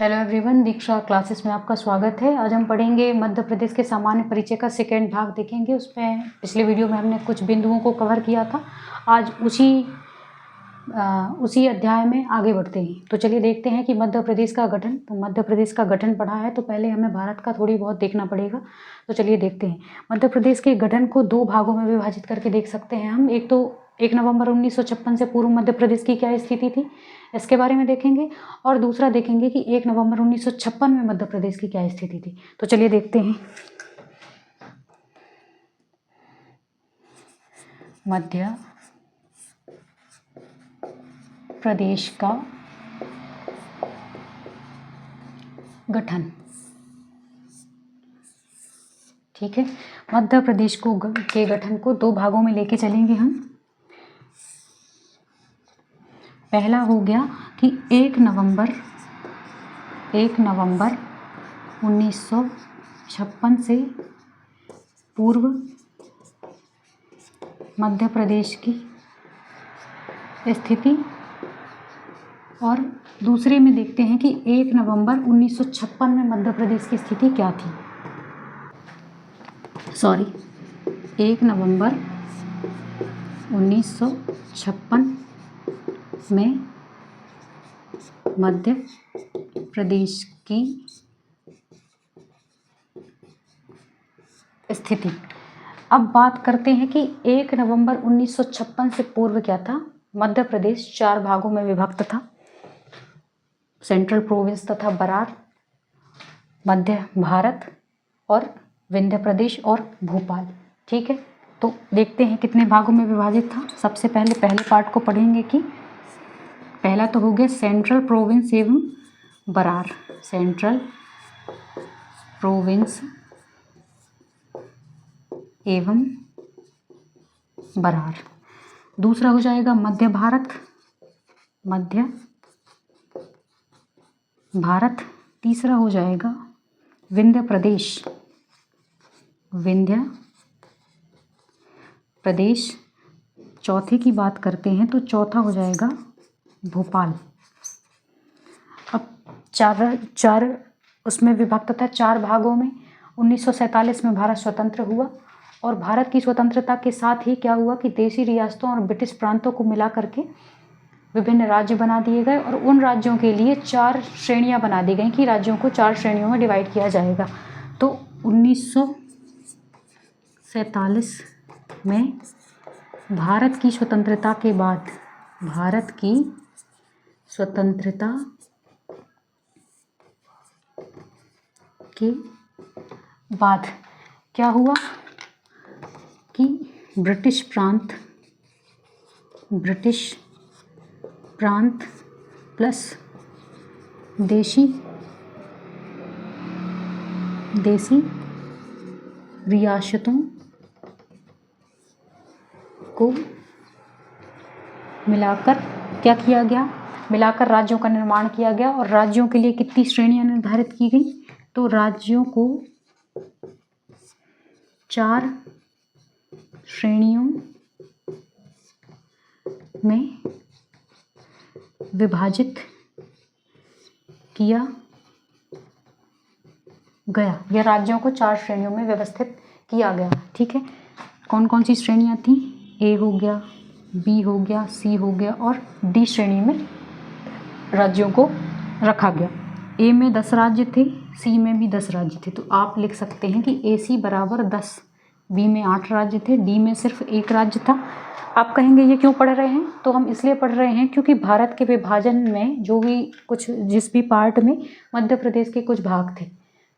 Hello everyone, दीक्षा classes में आपका स्वागत है। आज हम पढ़ेंगे मध्य प्रदेश के सामान्य परिचय का सेकेंड भाग देखेंगे। उसमें पिछले वीडियो में हमने कुछ बिंदुओं को कवर किया था। आज उसी अध्याय में आगे बढ़ते हैं। तो चलिए देखते हैं कि मध्य प्रदेश का गठन। तो मध्य प्रदेश का गठन पढ़ा है तो पहले हमें भारत का थोड़ी बहुत देखना पड़ेगा। तो चलिए देखते हैं। मध्य प्रदेश के गठन को दो भागों में विभाजित करके देख सकते हैं हम। एक तो 1 नवंबर 1956 से पूर्व मध्य प्रदेश की क्या स्थिति थी, इसके बारे में देखेंगे। और दूसरा देखेंगे कि 1 नवंबर 1956 में मध्य प्रदेश की क्या स्थिति थी। तो चलिए देखते हैं। मध्य प्रदेश का गठन, ठीक है। मध्य प्रदेश के गठन को दो भागों में लेके चलेंगे हम। पहला हो गया कि 1 नवंबर 1956 से पूर्व मध्य प्रदेश की स्थिति, और दूसरे में देखते हैं कि 1 नवंबर 1956 में मध्य प्रदेश की स्थिति क्या थी। 1 नवंबर 1956 में मध्य प्रदेश की स्थिति। अब बात करते हैं कि 1 नवंबर 1956 से पूर्व क्या था। मध्य प्रदेश 4 भागों में विभक्त था, सेंट्रल प्रोविंस तथा बरार, मध्य भारत और विंध्य प्रदेश और भोपाल, ठीक है। तो देखते हैं कितने भागों में विभाजित था। सबसे पहले पार्ट को पढ़ेंगे कि पहला तो हो गया सेंट्रल प्रोविंस एवं बरार, सेंट्रल प्रोविंस एवं बरार। दूसरा हो जाएगा मध्य भारत। तीसरा हो जाएगा विंध्य प्रदेश। चौथे की बात करते हैं तो चौथा हो जाएगा भोपाल। अब चार उसमें विभक्त था, 4 भागों में। 1947 में भारत स्वतंत्र हुआ, और भारत की स्वतंत्रता के साथ ही क्या हुआ कि देशी रियासतों और ब्रिटिश प्रांतों को मिला करके विभिन्न राज्य बना दिए गए, और उन राज्यों के लिए 4 श्रेणियां बना दी गई कि राज्यों को 4 श्रेणियों में डिवाइड किया जाएगा। तो 1947 में भारत की स्वतंत्रता के बाद क्या हुआ कि ब्रिटिश प्रांत प्लस देशी रियासतों को मिलाकर क्या किया गया, मिलाकर राज्यों का निर्माण किया गया। और राज्यों के लिए कितनी श्रेणियां निर्धारित की गई, तो राज्यों को 4 श्रेणियों में विभाजित किया गया, या राज्यों को 4 श्रेणियों में व्यवस्थित किया गया, ठीक है। कौन कौन सी श्रेणियां थी? ए हो गया, बी हो गया, सी हो गया, और डी श्रेणी में राज्यों को रखा गया। ए में 10 राज्य थे, सी में भी 10 राज्य थे। तो आप लिख सकते हैं कि ए सी बराबर 10, बी में 8 राज्य थे, डी में सिर्फ 1 राज्य था। आप कहेंगे ये क्यों पढ़ रहे हैं? तो हम इसलिए पढ़ रहे हैं क्योंकि भारत के विभाजन में जिस भी पार्ट में मध्य प्रदेश के कुछ भाग थे,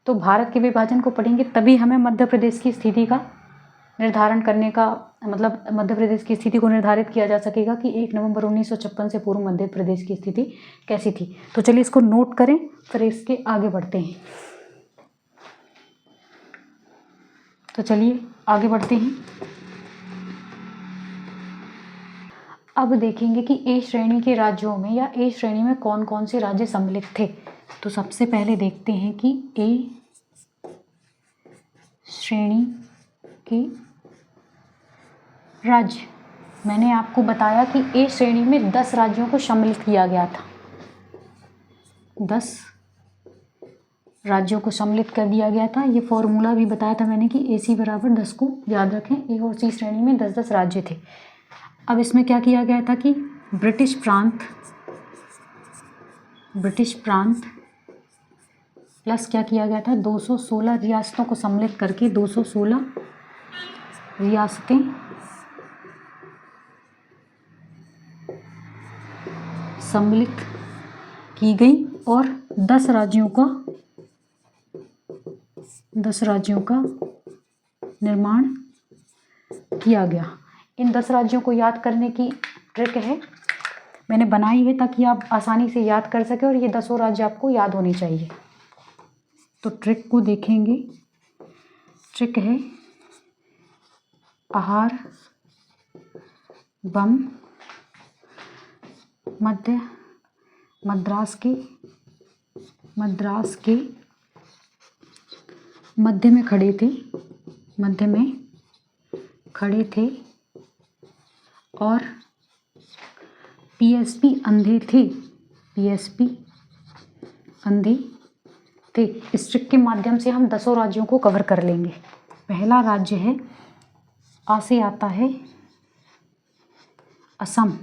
तो भारत के विभाजन को पढ़ेंगे तभी हमें मध्य प्रदेश की स्थिति का निर्धारण करने का, मतलब मध्य प्रदेश की स्थिति को निर्धारित किया जा सकेगा कि 1 नवंबर 1956 से पूर्व मध्य प्रदेश की स्थिति कैसी थी। तो चलिए इसको नोट करें, फिर इसके आगे बढ़ते हैं। तो चलिए आगे बढ़ते हैं। अब देखेंगे कि ए श्रेणी के राज्यों में या ए श्रेणी में कौन कौन से राज्य सम्मिलित थे। तो सबसे पहले देखते हैं कि ए श्रेणी के राज्य, मैंने आपको बताया कि ए श्रेणी में 10 राज्यों को सम्मिलित किया गया था। 10 राज्यों को सम्मिलित कर दिया गया था। ये फॉर्मूला भी बताया था मैंने कि AC बराबर 10 को याद रखें। A और C श्रेणी में 10-10 राज्य थे। अब इसमें क्या किया गया था कि ब्रिटिश प्रांत प्लस क्या किया गया था, 216 रियासतों को सम्मिलित करके 216 रियासतें सम्मिलित की गई और 10 राज्यों का निर्माण किया गया। इन 10 राज्यों को याद करने की ट्रिक है, मैंने बनाई है ताकि आप आसानी से याद कर सकें और ये 10 राज्य आपको याद होने चाहिए। तो ट्रिक को देखेंगे। ट्रिक है आहार, बम, मद्रास के मध्य में खड़े थे और PSP अंधे थे। इस ट्रिक के माध्यम से हम 10 राज्यों को कवर कर लेंगे। पहला राज्य है आ से आता है असम,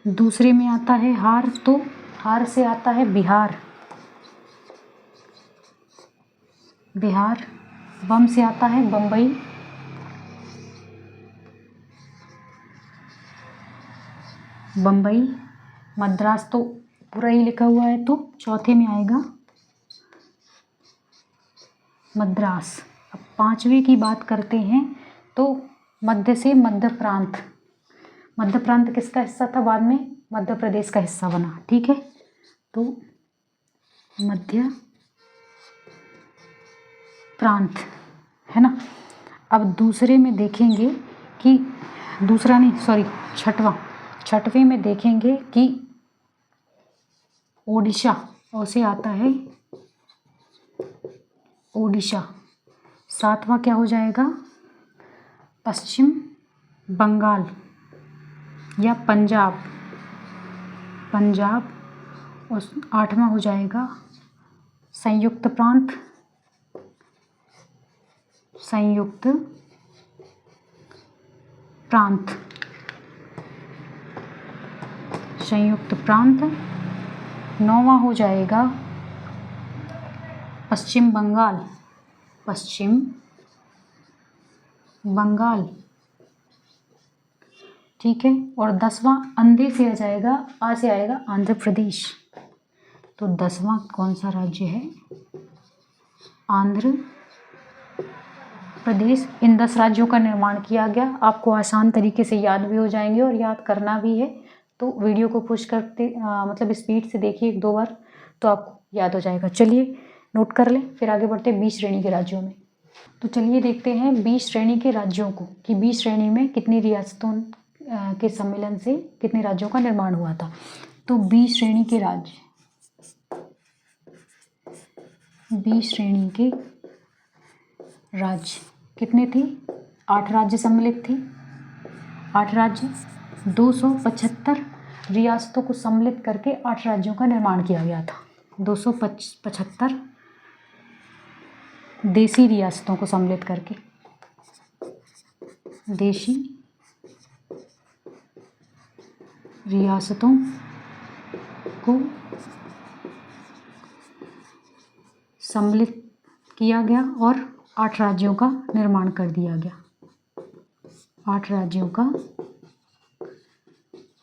दूसरे में आता है हार, तो हार से आता है बिहार, बम से आता है बम्बई, मद्रास तो पूरा ही लिखा हुआ है, तो चौथे में आएगा मद्रास। अब पांचवे की बात करते हैं तो मध्य से मध्य प्रांत किसका हिस्सा था, बाद में मध्य प्रदेश का हिस्सा बना, ठीक है, तो मध्य प्रांत है ना। अब दूसरे में देखेंगे कि छठवें में देखेंगे कि ओडिशा, ओ से आता है ओडिशा। सातवां क्या हो जाएगा, पश्चिम बंगाल या पंजाब, और आठवां हो जाएगा संयुक्त प्रांत, नौवां हो जाएगा पश्चिम बंगाल, ठीक है, और 10वां अंधे से आ से आएगा आंध्र प्रदेश। तो 10वां कौन सा राज्य है, आंध्र प्रदेश। इन 10 राज्यों का निर्माण किया गया। आपको आसान तरीके से याद भी हो जाएंगे और याद करना भी है, तो वीडियो को पुश करते मतलब स्पीड से देखिए 1-2 बार, तो आपको याद हो जाएगा। चलिए नोट कर लें, फिर आगे बढ़ते हैं 20 श्रेणी के राज्यों में। तो चलिए देखते हैं 20 श्रेणी के राज्यों को कि 20 श्रेणी में कितनी रियासतों के सम्मेलन से कितने राज्यों का निर्माण हुआ था। तो 20 श्रेणी के राज्य कितने थे, 8 राज्य सम्मिलित थे। 8 राज्य, 275 रियासतों को सम्मिलित करके 8 राज्यों का निर्माण किया गया था। 275 देशी रियासतों को सम्मिलित करके, देशी रियासतों को सम्मिलित किया गया और 8 राज्यों का निर्माण कर दिया गया। 8 राज्यों का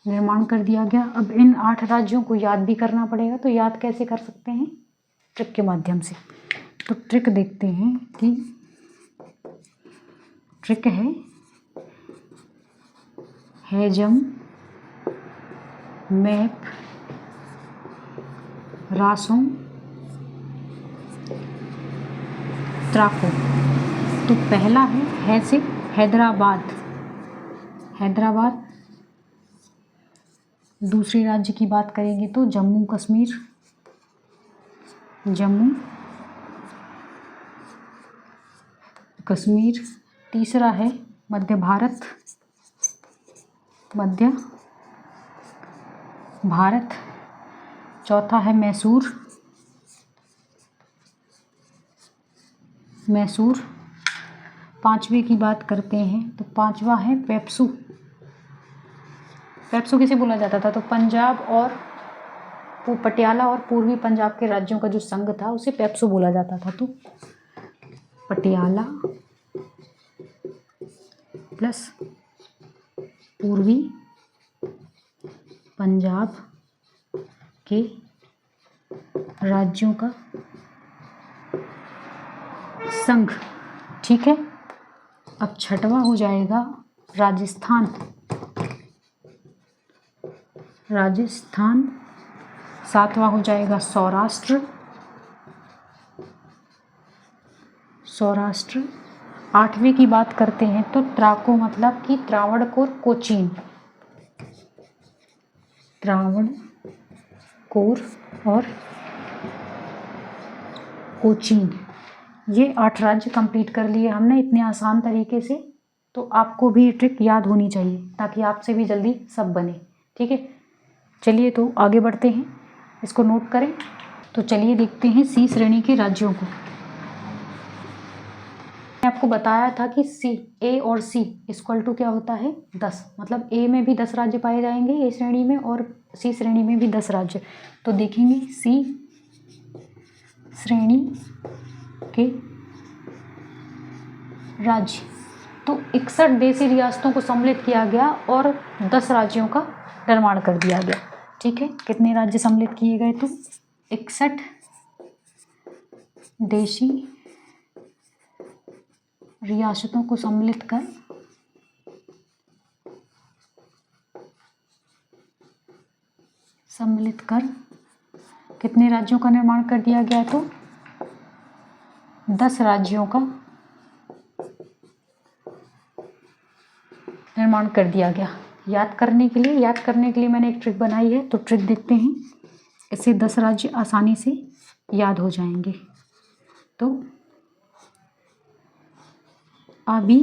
निर्माण कर दिया गया। अब इन 8 राज्यों को याद भी करना पड़ेगा, तो याद कैसे कर सकते हैं, ट्रिक के माध्यम से। तो ट्रिक देखते हैं कि ट्रिक है हैजम मैप रासों त्राको। तो पहला है से हैदराबाद। दूसरे राज्य की बात करेंगे तो जम्मू कश्मीर। तीसरा है मध्य भारत। चौथा है मैसूर। मैसूर। पांचवें की बात करते हैं तो पांचवा है पेप्सू। पेप्सू किसे बोला जाता था? तो पंजाब और पटियाला और पूर्वी पंजाब के राज्यों का जो संघ था उसे पेप्सू बोला जाता था। तो पटियाला प्लस पूर्वी पंजाब के राज्यों का संघ, ठीक है। अब छठवां हो जाएगा राजस्थान। राजस्थान। सातवां हो जाएगा सौराष्ट्र। सौराष्ट्र। आठवीं की बात करते हैं तो त्राको मतलब कि त्रावणकोर कोचीन। त्रावणकोर और कोचीन, ये 8 राज्य कंप्लीट कर लिए हमने इतने आसान तरीके से। तो आपको भी ट्रिक याद होनी चाहिए ताकि आपसे भी जल्दी सब बने, ठीक है। चलिए तो आगे बढ़ते हैं, इसको नोट करें। तो चलिए देखते हैं सी श्रेणी के राज्यों को। मैंने आपको बताया था कि सी, ए और सी इक्वल टू क्या होता है? 10। मतलब ए में भी 10 राज्य पाए जाएंगे ए श्रेणी में, और सी श्रेणी में भी 10 राज्य। तो देखेंगे सी श्रेणी के राज्य, तो 61 देशी रियासतों को सम्मिलित किया गया और 10 राज्यों का निर्माण कर दिया गया, ठीक है। कितने राज्य सम्मिलित किए गए? तो 61 देशी रियासतों को सम्मिलित कर कितने राज्यों का निर्माण कर दिया गया? तो 10 राज्यों का निर्माण कर दिया गया। याद करने के लिए मैंने एक ट्रिक बनाई है, तो ट्रिक देखते हैं। इससे 10 राज्य आसानी से याद हो जाएंगे। तो अभी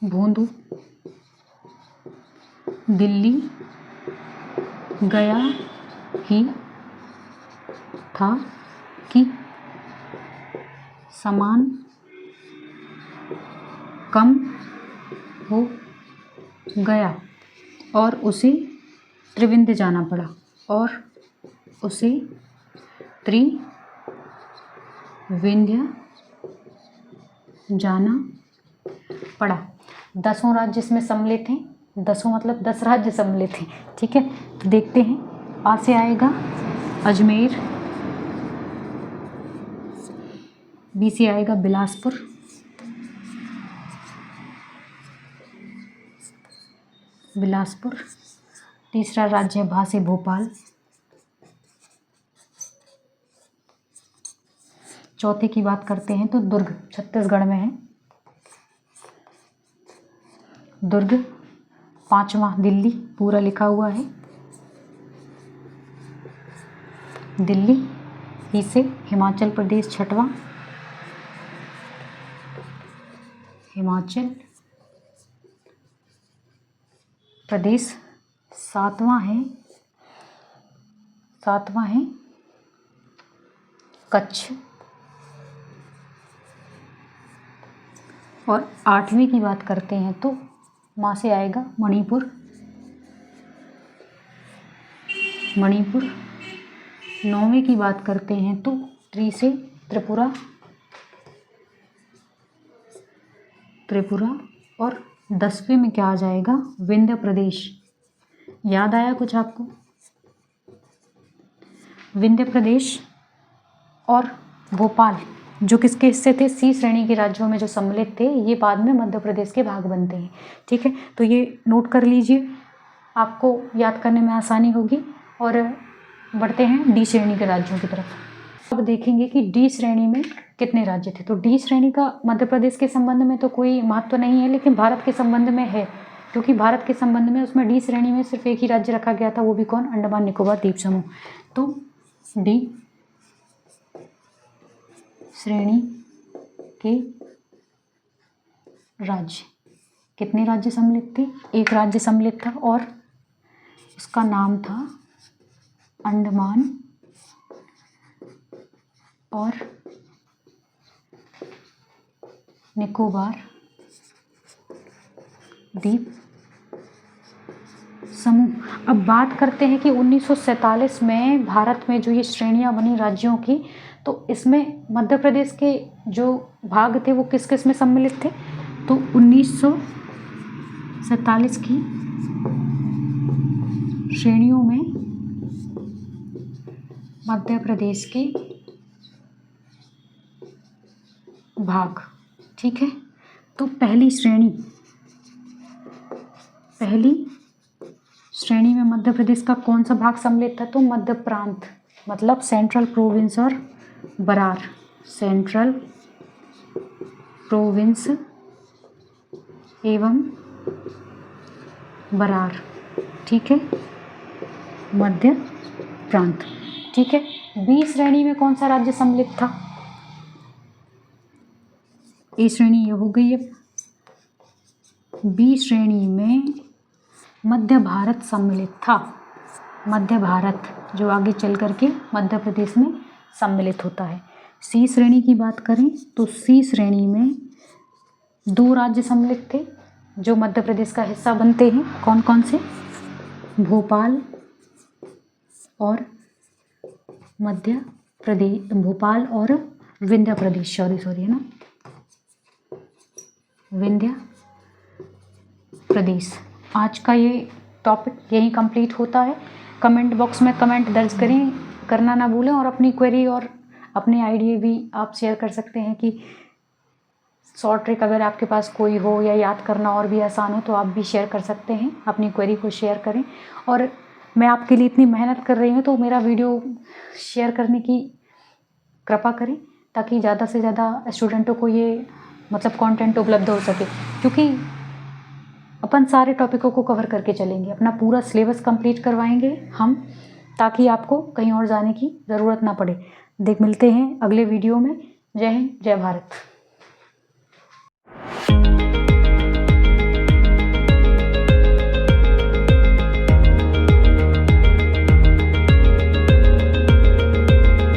भोंदू, दिल्ली गया ही था कि सामान कम हो गया और उसे त्रिविंध्य जाना पड़ा, दसों राज्य इसमें सम्मिलित हैं। 10 मतलब 10 राज्य सम्मिलित हैं, ठीक है। तो देखते हैं, आ से आएगा अजमेर, बी से आएगा बिलासपुर। तीसरा राज्य भा से भोपाल। चौथे की बात करते हैं तो दुर्ग छत्तीसगढ़ में है, दुर्ग। पांचवा दिल्ली, पूरा लिखा हुआ है दिल्ली। ही से हिमाचल प्रदेश छठवां, हिमाचल प्रदेश। सातवां है कच्छ। और आठवीं की बात करते हैं तो माँ से आएगा मणिपुर। नौवीं की बात करते हैं तो त्रि से त्रिपुरा। और 10वें में क्या आ जाएगा? विंध्य प्रदेश। याद आया कुछ आपको? विंध्य प्रदेश और भोपाल जो किसके हिस्से थे? सी श्रेणी के राज्यों में जो सम्मिलित थे, ये बाद में मध्य प्रदेश के भाग बनते हैं, ठीक है। तो ये नोट कर लीजिए, आपको याद करने में आसानी होगी। और बढ़ते हैं डी श्रेणी के राज्यों की तरफ। अब देखेंगे कि डी श्रेणी में कितने राज्य थे। तो डी श्रेणी का मध्य प्रदेश के संबंध में तो कोई महत्व नहीं है, लेकिन भारत के संबंध में है, क्योंकि भारत के संबंध में उसमें डी श्रेणी में सिर्फ एक ही राज्य रखा गया था, वो भी कौन? अंडमान निकोबार द्वीप समूह। तो डी श्रेणी के राज्य, कितने राज्य सम्मिलित थे? एक राज्य सम्मिलित था और इसका नाम था अंडमान और निकोबार द्वीप समूह। अब बात करते हैं कि 1947 में भारत में जो ये श्रेणियां बनी राज्यों की, तो इसमें मध्य प्रदेश के जो भाग थे वो किस किस में सम्मिलित थे? तो 1947 की श्रेणियों में मध्य प्रदेश के भाग, ठीक है। तो पहली श्रेणी में मध्य प्रदेश का कौन सा भाग सम्मिलित था? तो मध्य प्रांत, मतलब सेंट्रल प्रोविंस और बरार, सेंट्रल प्रोविंस एवं बरार, ठीक है, मध्य प्रांत, ठीक है। बी श्रेणी में कौन सा राज्य सम्मिलित था? ए श्रेणी ये हो गई। अब बी श्रेणी में मध्य भारत सम्मिलित था, मध्य भारत जो आगे चल करके मध्य प्रदेश में सम्मिलित होता है। सी श्रेणी की बात करें तो सी श्रेणी में 2 राज्य सम्मिलित थे जो मध्य प्रदेश का हिस्सा बनते हैं। कौन कौन से? भोपाल और मध्य प्रदेश, भोपाल और विंध्य प्रदेश, सॉरी है ना, विंध्य प्रदेश। आज का ये टॉपिक यहीं कंप्लीट होता है। कमेंट बॉक्स में कमेंट दर्ज करना ना भूलें और अपनी क्वेरी और अपने आइडिया भी आप शेयर कर सकते हैं कि शॉर्ट ट्रिक अगर आपके पास कोई हो या याद करना और भी आसान हो तो आप भी शेयर कर सकते हैं, अपनी क्वेरी को शेयर करें। और मैं आपके लिए इतनी मेहनत कर रही हूँ तो मेरा वीडियो शेयर करने की कृपा करें ताकि ज़्यादा से ज़्यादा स्टूडेंटों को ये मतलब कंटेंट उपलब्ध हो सके, क्योंकि अपन सारे टॉपिकों को कवर करके चलेंगे, अपना पूरा सिलेबस कंप्लीट करवाएंगे हम, ताकि आपको कहीं और जाने की ज़रूरत ना पड़े। मिलते हैं अगले वीडियो में। जय हिंद, जय भारत।